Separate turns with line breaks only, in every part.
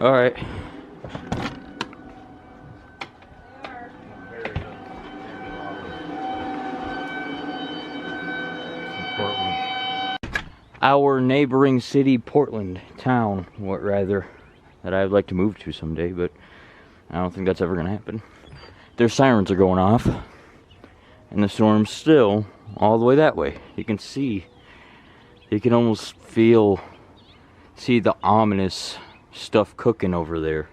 All right. Our neighboring city, Portland town, what rather, that I'd like to move to someday, but I don't think that's ever gonna happen. Their sirens are going off, and the storm's still all the way that way. You can see, you can almost see the ominous stuff cooking over there.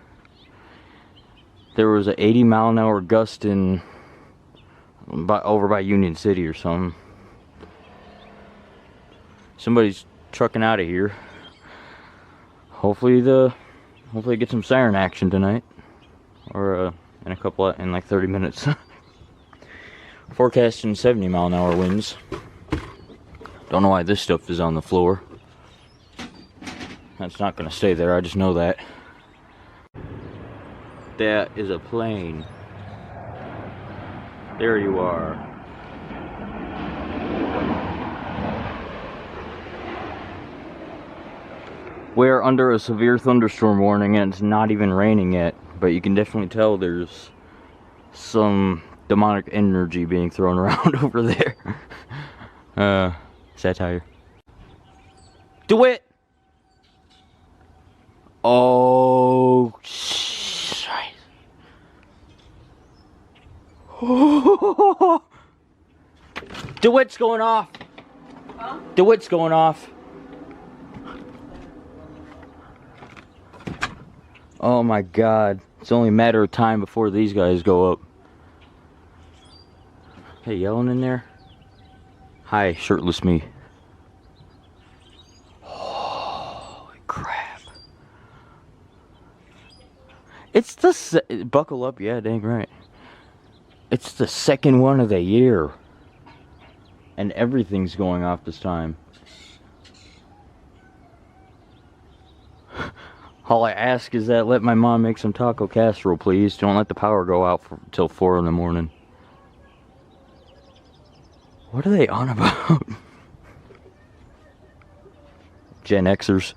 There was an 80-mile-an-hour gust over by Union City or something. Somebody's trucking out of here. Hopefully get some siren action tonight, or in like 30 minutes. Forecasting 70-mile-an-hour winds. Don't know why this stuff is on the floor. That's not gonna stay there, I just know that. That is a plane. There you are. We're under a severe thunderstorm warning, and it's not even raining yet, but you can definitely tell there's some demonic energy being thrown around over there. Satire. Do it! Oh, shit. DeWitt's going off. Huh? DeWitt's going off. Oh my God. It's only a matter of time before these guys go up. Hey, yelling in there? Hi, shirtless me. Holy crap. It's the buckle up, yeah, dang right. It's the second one of the year. And everything's going off this time. All I ask is that let my mom make some taco casserole, please. Don't let the power go out till 4 in the morning. What are they on about? Gen Xers.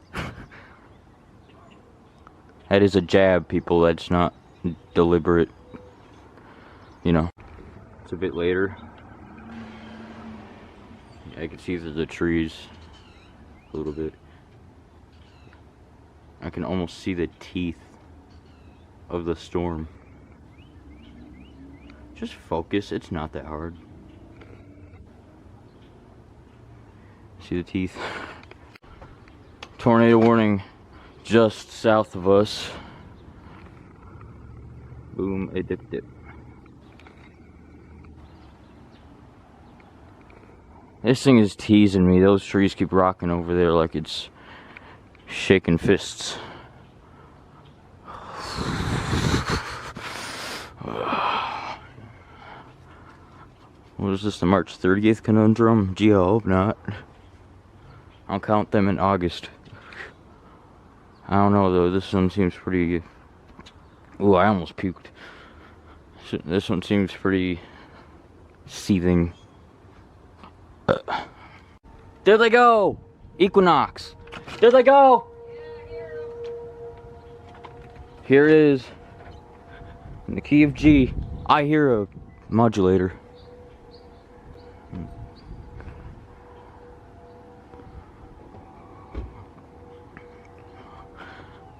That is a jab, people. That's not deliberate. You know. It's a bit later. Yeah, I can see through the trees a little bit. I can almost see the teeth of the storm. Just focus, it's not that hard. See the teeth? Tornado warning just south of us. Boom, a dip dip. This thing is teasing me. Those trees keep rocking over there like it's shaking fists. What is this, the March 30th conundrum? Gee, I hope not. I'll count them in August. I don't know though, this one seems pretty... Ooh, I almost puked. This one seems pretty seething. There they go! Equinox! There they go! Here it is. In the key of G. I hear a modulator.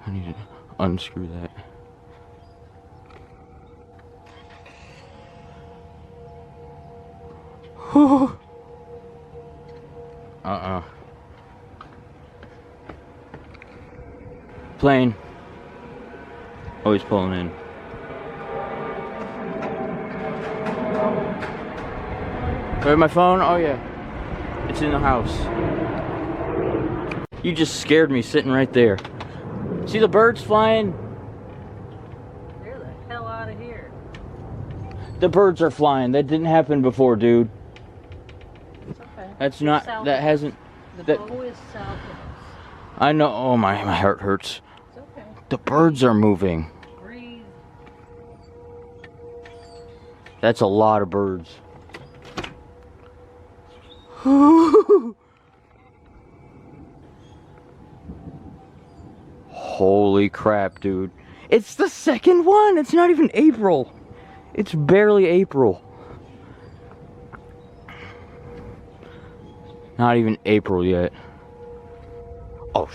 I need to unscrew that. Plane. Always pulling in. Where's my phone? Oh yeah. It's in the house. You just scared me sitting right there. See the birds flying?
Get the hell out of here.
The birds are flying. That didn't happen before, dude.
It's okay.
That's not, that hasn't.
The bow is south of us.
I know. Oh, my heart hurts.
It's okay.
The birds are moving.
Breathe.
That's a lot of birds. Holy crap, dude. It's the second one. It's not even April. It's barely April. Not even April yet. Oh,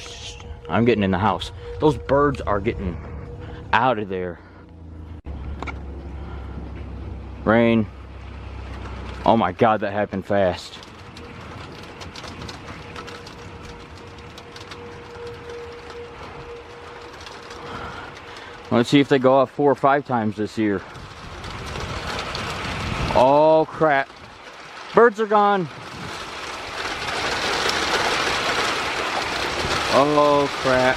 I'm getting in the house. Those birds are getting out of there. Rain. Oh my God, that happened fast. Let's see if they go off 4 or 5 times this year. Oh crap. Birds are gone. Oh crap.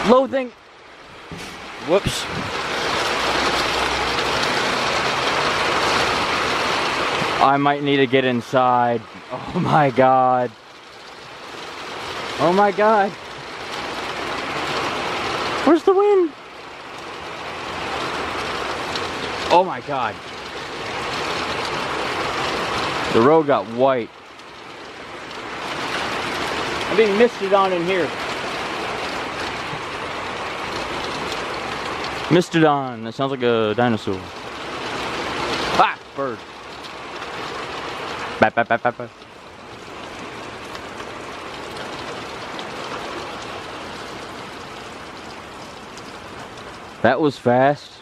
Loathing. Whoops. I might need to get inside. Oh my God. Oh my God. Where's the wind? Oh my God. The road got white. I'm being misted on in here. Misted on. That sounds like a dinosaur. Ah, bird. Bap, bap, bap, bap, bap. That was fast.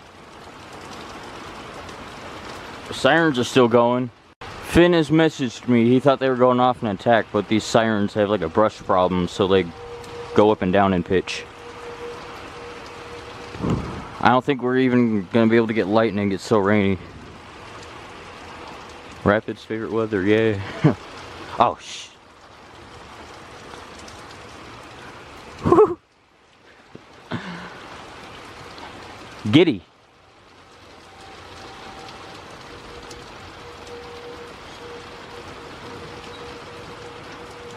The sirens are still going. Finn has messaged me. He thought they were going off an attack, but these sirens have like a brush problem, so they go up and down in pitch. I don't think we're even gonna be able to get lightning. It's so rainy. Rapids favorite weather, yeah. Oh sh. Giddy.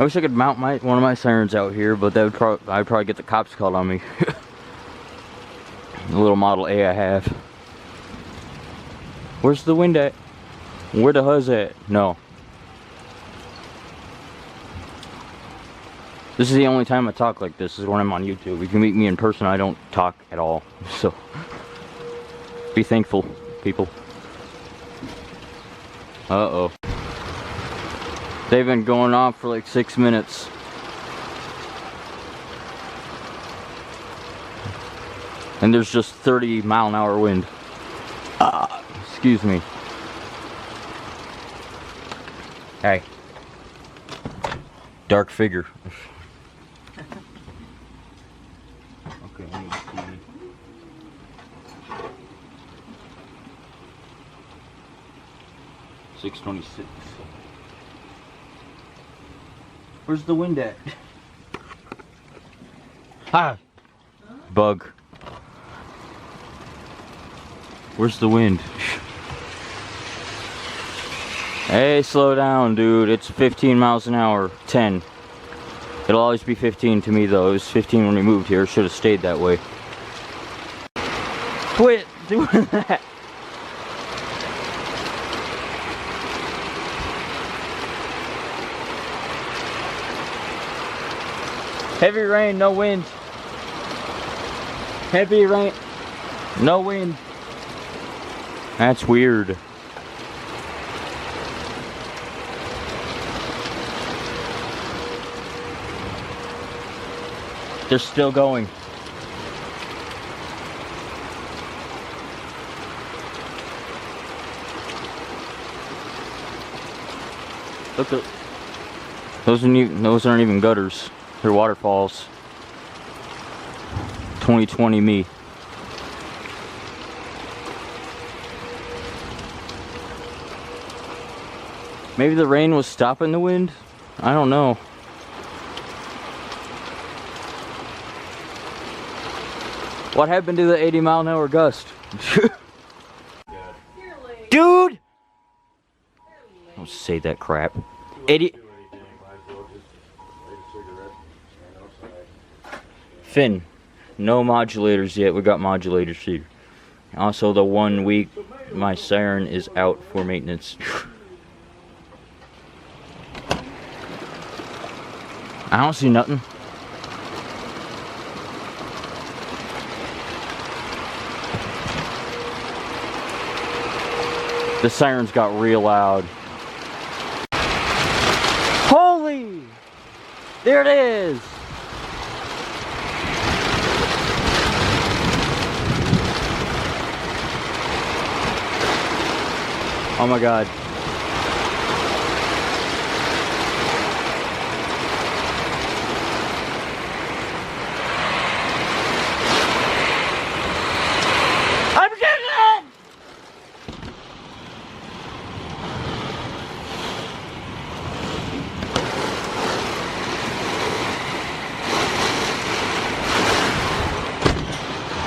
I wish I could mount one of my sirens out here, but that would I'd probably get the cops called on me. The little Model A I have. Where's the wind at? Where the huzz at? No. This is the only time I talk like this, is when I'm on YouTube. If you meet me in person, I don't talk at all. So, be thankful, people. Uh-oh. They've been going off for like 6 minutes. And there's just 30-mile-an-hour wind. Excuse me. Hey. Dark figure. Okay, let me see. $6.26. Where's the wind at? Ah! Bug. Where's the wind? Hey, slow down, dude. It's 15 miles an hour. 10. It'll always be 15 to me, though. It was 15 when we moved here. Should have stayed that way. Quit doing that. Heavy rain, no wind. Heavy rain, no wind. That's weird. They're still going. Look at those aren't even gutters. They're waterfalls. 2020 me. Maybe the rain was stopping the wind? I don't know. What happened to the 80-mile-an-hour gust? Dude! Don't say that crap. 80. Finn, no modulators yet. We got modulators here. Also, the 1 week my siren is out for maintenance. I don't see nothing. The sirens got real loud. Holy! There it is! Oh my God. I'm getting it!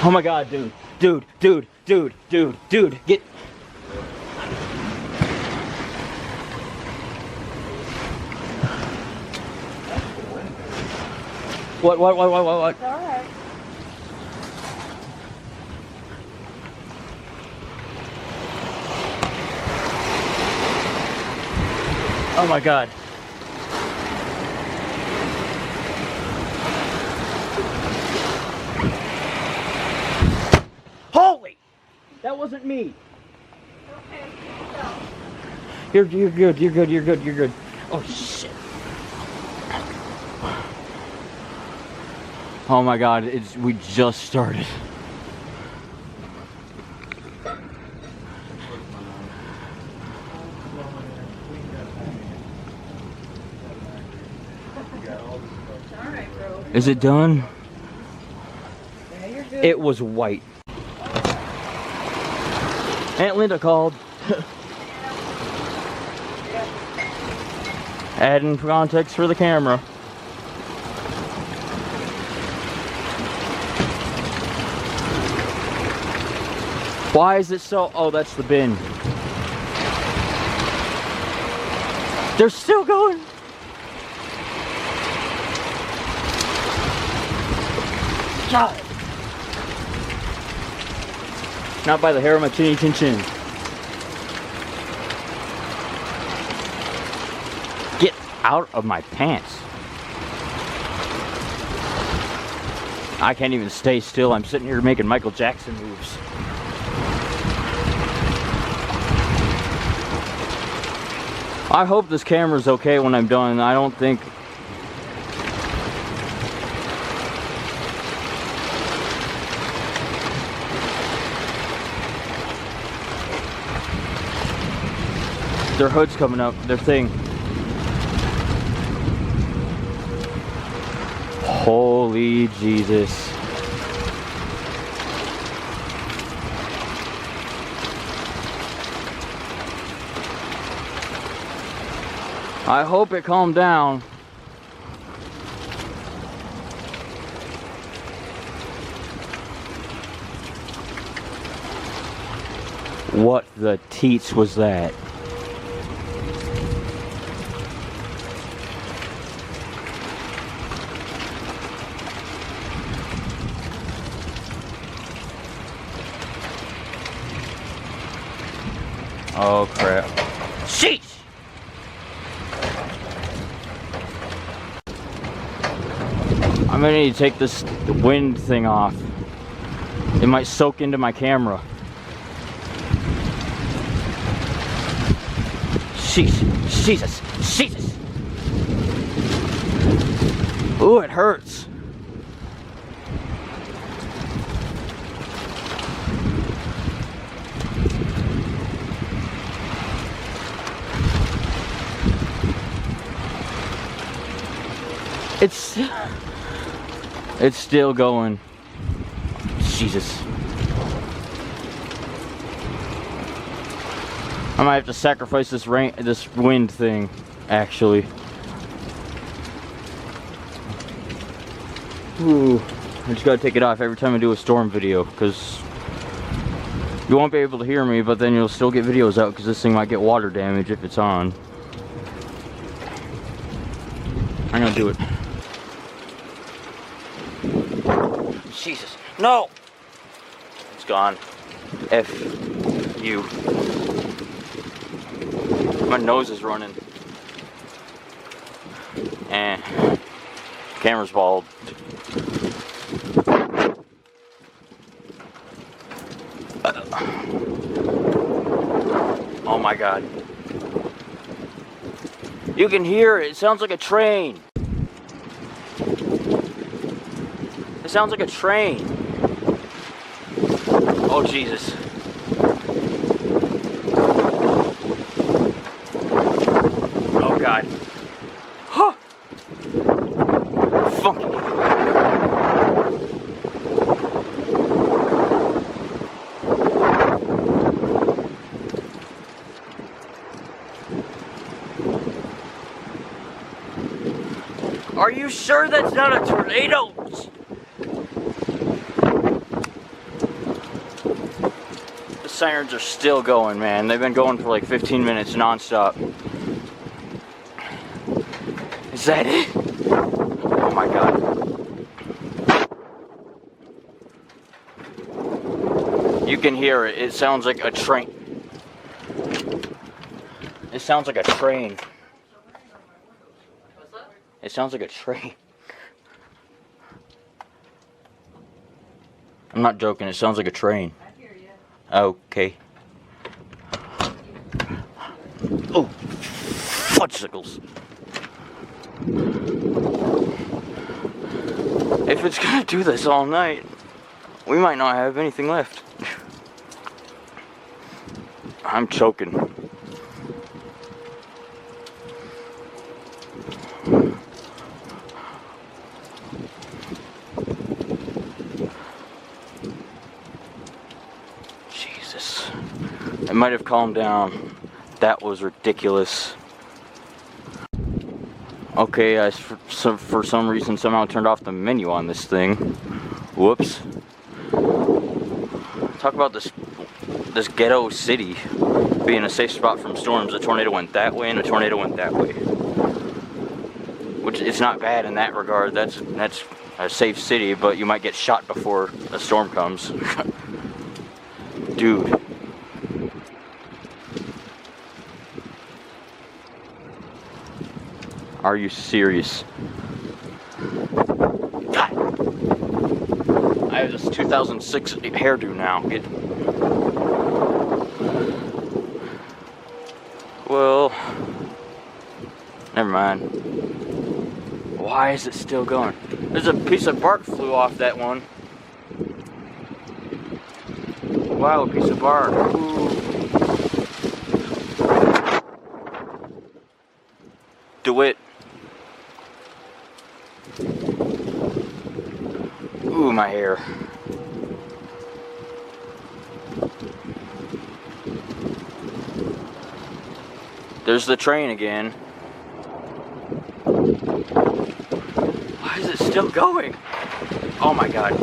Oh my God, dude. Dude, get... What?
It's alright.
Oh my God. Holy! That wasn't me.
Okay, so.
You're good. Oh shit. Oh my God, we just started.
Alright, bro.
Is it done?
Yeah, you're good.
It was white. Aunt Linda called. Adding context for the camera. Why is it so? Oh, that's the bin. They're still going. God. Not by the hair of my chinny chin chin. Get out of my pants. I can't even stay still. I'm sitting here making Michael Jackson moves. I hope this camera's okay when I'm done. I don't think... Their hood's coming up, their thing. Holy Jesus. I hope it calmed down. What the teats was that? Oh crap. Sheesh! I'm gonna need to take this wind thing off. It might soak into my camera. Sheesh. Jesus. Jesus. Ooh, it hurts. It's still going. Jesus. I might have to sacrifice this wind thing, actually. Ooh, I just gotta take it off every time I do a storm video, because you won't be able to hear me, but then you'll still get videos out, because this thing might get water damage if it's on. I'm gonna do it. Jesus. No! It's gone. F you. My nose is running. Camera's bald. Oh my god. You can hear it. It sounds like a train. It sounds like a train. Oh Jesus. Oh god. Huh. Funky. Are you sure that's not a tornado? The sirens are still going, man. They've been going for like 15 minutes non-stop. Is that it? Oh my god. You can hear it. It sounds like a train. It sounds like a train. It sounds like a train. I'm not joking, it sounds like a train.
I hear you.
Okay. Oh, fudgesicles. If it's gonna do this all night, we might not have anything left. I'm choking. Jesus. It might have calmed down. That was ridiculous. Okay, I for some reason somehow turned off the menu on this thing. Whoops. Talk about this ghetto city being a safe spot from storms. A tornado went that way and a tornado went that way. Which it's not bad in that regard. That's a safe city, but you might get shot before a storm comes. Dude. Are you serious? God. I have this 2006 hairdo now. Well, never mind. Why is it still going? There's a piece of bark flew off that one. Wow, a piece of bark. Ooh. Do it. Ooh, my hair. There's the train again. Why is it still going? Oh my god.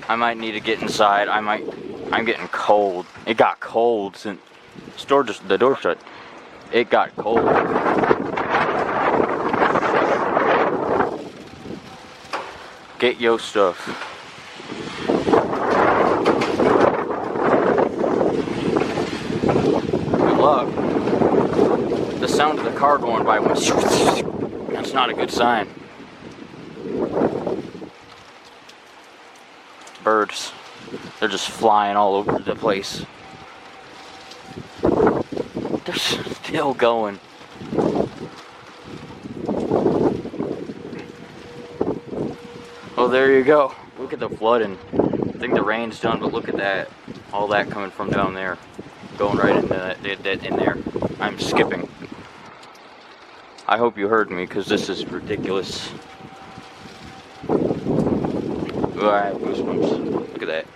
I might need to get inside. I'm getting cold. It got cold since the door shut. It got cold. Get your stuff. Good luck. The sound of the car going by went. That's not a good sign. Birds. They're just flying all over the place. They're still going. Oh, there you go. Look at the flooding. I think the rain's done, but look at that. All that coming from down there. Going right into that in there. I'm skipping. I hope you heard me, because this is ridiculous. Ooh, I have goosebumps. Look at that.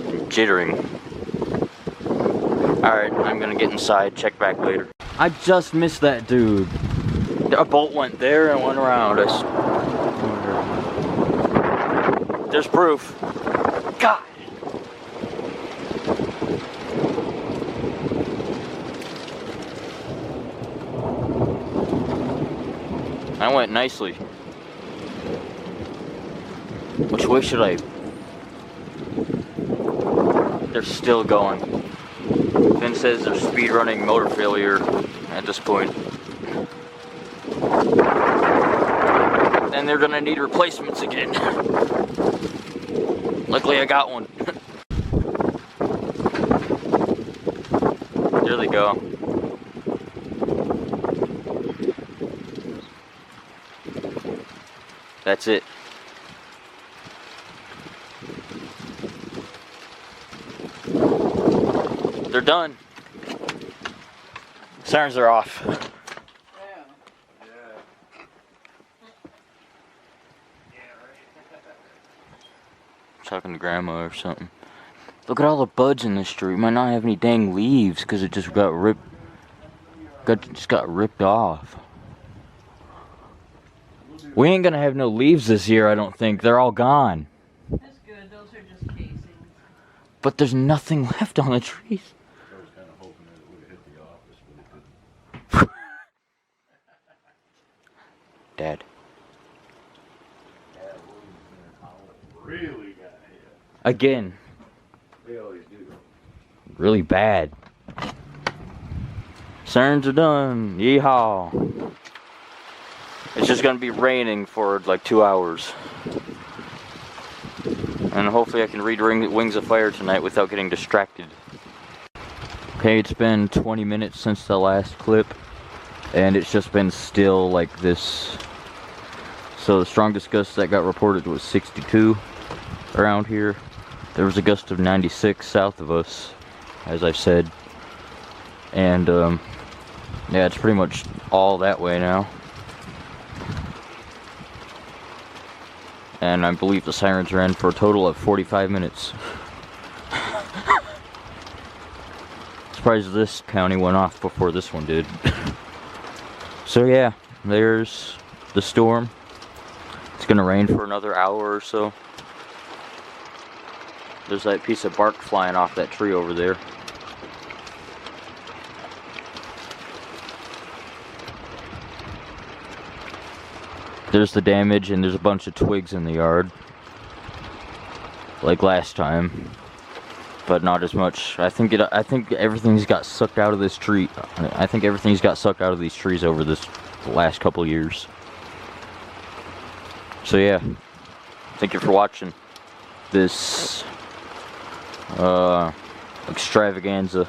I'm jittering. Alright, I'm gonna get inside, check back later. I just missed that dude. A bolt went there and went around. There's proof. God! That went nicely. Which way should I? They're still going. Finn says they're speed running motor failure at this point. And they're gonna need replacements again. Luckily I got one. There they go. That's it. They're done. Sirens are off. Talking to grandma or something. Look at all the buds in this tree. Might not have any dang leaves because it just got ripped. Just got ripped off. We ain't gonna have no leaves this year, I don't think. They're all gone.
That's good. Those are just casings.
But there's nothing left on the trees.
I was kind of hoping that it would have hit the office, but it didn't.
Dad.
Really got hit.
Again.
They always do.
Really bad. Sirens are done. Yeehaw. It's just gonna be raining for like 2 hours. And hopefully I can read Wings of Fire tonight without getting distracted. Okay, it's been 20 minutes since the last clip. And it's just been still like this. So the strongest gust that got reported was 62 around here. There was a gust of 96 south of us, as I said. And yeah, it's pretty much all that way now. And I believe the sirens ran for a total of 45 minutes. Surprised this county went off before this one did. So yeah, there's the storm. It's gonna rain for another hour or so. There's that piece of bark flying off that tree over there. There's the damage, and there's a bunch of twigs in the yard. Like last time. But not as much. I think everything's got sucked out of this tree. I think everything's got sucked out of these trees over this last couple years. So yeah. Thank you for watching this extravaganza.